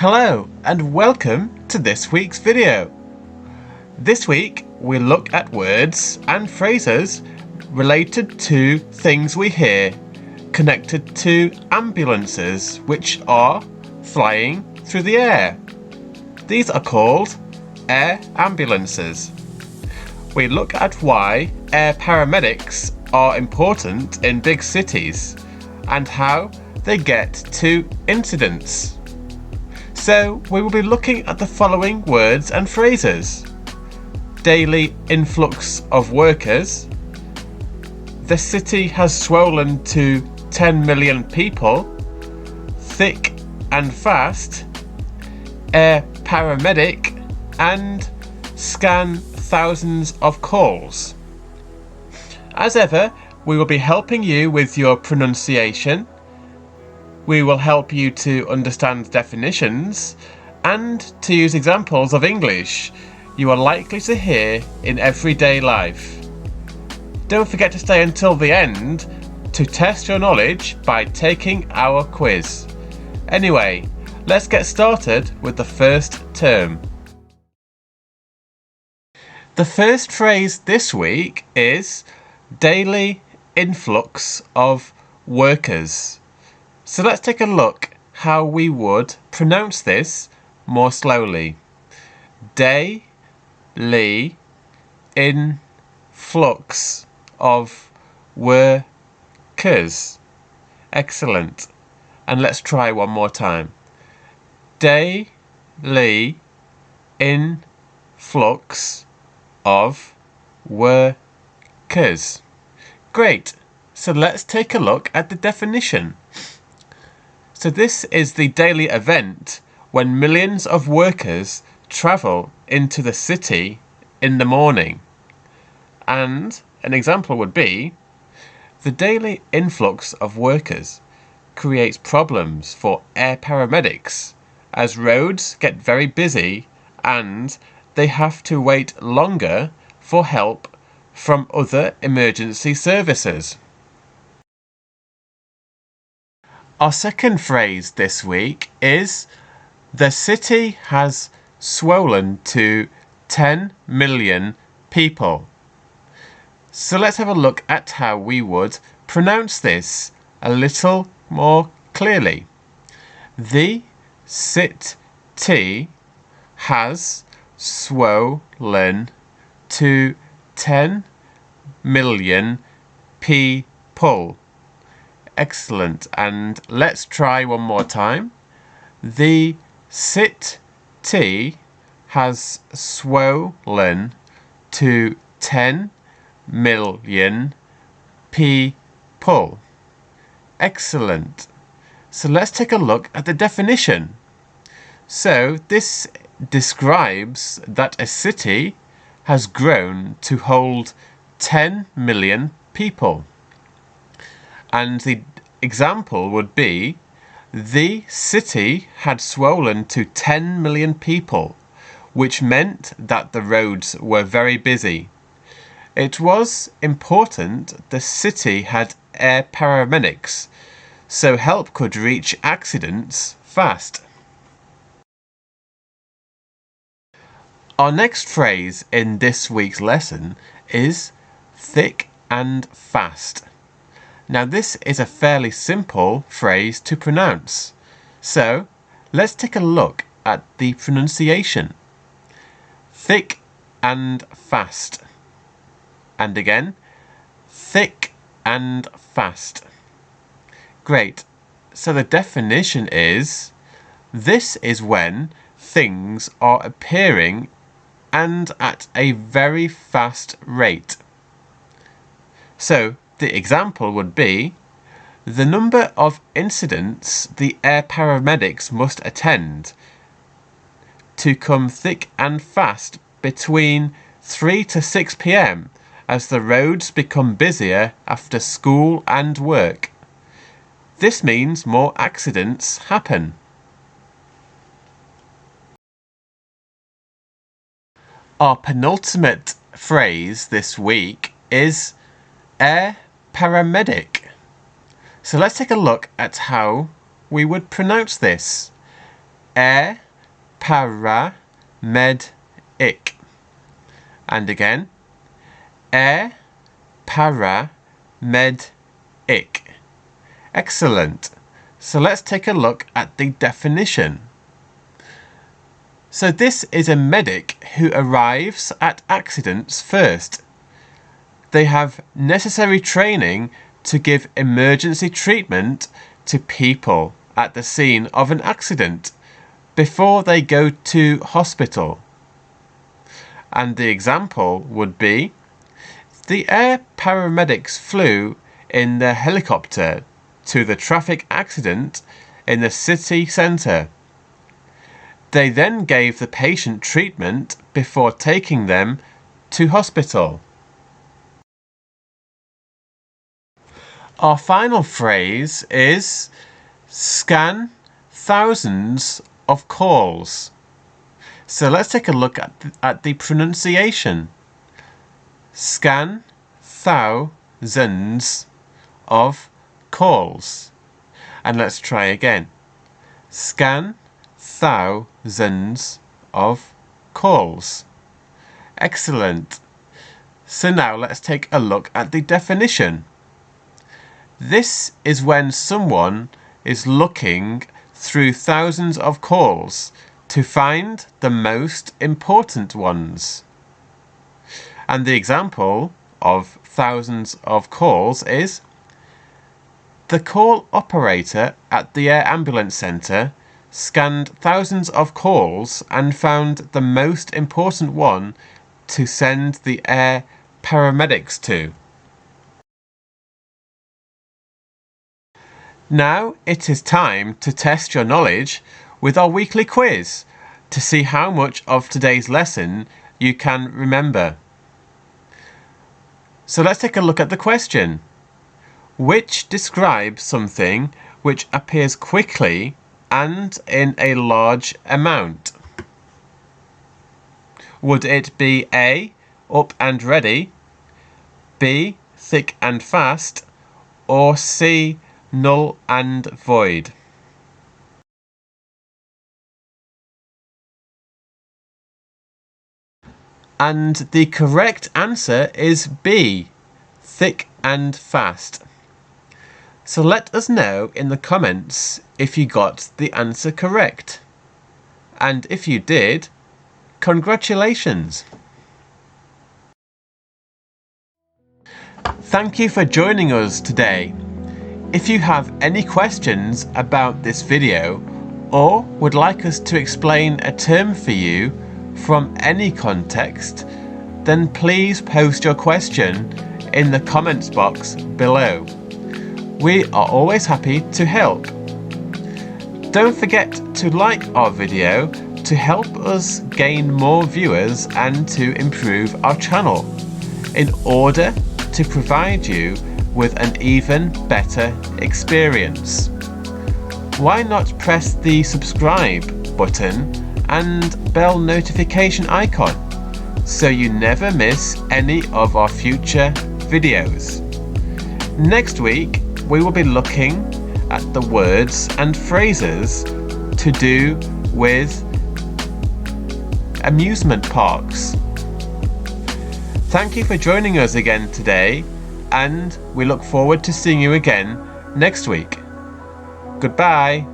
Hello and welcome to this week's video. This week we look at words and phrases related to things we hear connected to ambulances which are flying through the air. These are called air ambulances. We look at why air paramedics are important in big cities and how they get to incidents. So we will be looking at the following words and phrases: daily influx of workers, the city has swollen to 10 million people, thick and fast, air paramedic, and scan thousands of calls. As ever, we will be helping you with your pronunciation. We will help you to understand definitions and to use examples of English you are likely to hear in everyday life. Don't forget to stay until the end to test your knowledge by taking our quiz. Anyway, let's get started with the first term. The first phrase this week is daily influx of workers. So let's take a look how we would pronounce this more slowly. Daily influx of workers. Excellent. And let's try one more time. Daily influx of workers. Great. So let's take a look at the definition. So this is the daily event when millions of workers travel into the city in the morning. And an example would be, the daily influx of workers creates problems for air paramedics as roads get very busy and they have to wait longer for help from other emergency services. Our second phrase this week is the city has swollen to 10 million people. So let's have a look at how we would pronounce this a little more clearly. The city has swollen to 10 million people. Excellent. And let's try one more time. The city has swollen to 10 million people. Excellent. So let's take a look at the definition. So this describes that a city has grown to hold 10 million people. And the example would be, the city had swollen to 10 million people, which meant that the roads were very busy. It was important the city had air paramedics, so help could reach accidents fast. Our next phrase in this week's lesson is thick and fast. Now this is a fairly simple phrase to pronounce, so let's take a look at the pronunciation. Thick and fast. And again, thick and fast. Great. So the definition is, this is when things are appearing and at a very fast rate. So the example would be, the number of incidents the air paramedics must attend to come thick and fast between 3 to 6 p.m. as the roads become busier after school and work. This means more accidents happen. Our penultimate phrase this week is air paramedic. So let's take a look at how we would pronounce this. Paramedic. And again, Paramedic. Excellent. So let's take a look at the definition. So this is a medic who arrives at accidents first. They have necessary training to give emergency treatment to people at the scene of an accident before they go to hospital. And the example would be, the air paramedics flew in the helicopter to the traffic accident in the city centre. They then gave the patient treatment before taking them to hospital. Our final phrase is scan thousands of calls. So let's take a look at the pronunciation. Scan thousands of calls. And let's try again. Scan thousands of calls. Excellent. So now let's take a look at the definition. This is when someone is looking through thousands of calls to find the most important ones. And the example of thousands of calls is, the call operator at the air ambulance centre scanned thousands of calls and found the most important one to send the air paramedics to. Now it is time to test your knowledge with our weekly quiz to see how much of today's lesson you can remember. So let's take a look at the question. Which describes something which appears quickly and in a large amount? Would it be A, up and ready, B, thick and fast, or C, null and void? And the correct answer is B, thick and fast. So let us know in the comments if you got the answer correct. And if you did, congratulations! Thank you for joining us today. If you have any questions about this video or would like us to explain a term for you from any context, then please post your question in the comments box below. We are always happy to help. Don't forget to like our video to help us gain more viewers and to improve our channel in order to provide you with an even better experience. Why not press the subscribe button and bell notification icon so you never miss any of our future videos. Next week we will be looking at the words and phrases to do with amusement parks. Thank you for joining us again today, and we look forward to seeing you again next week. Goodbye.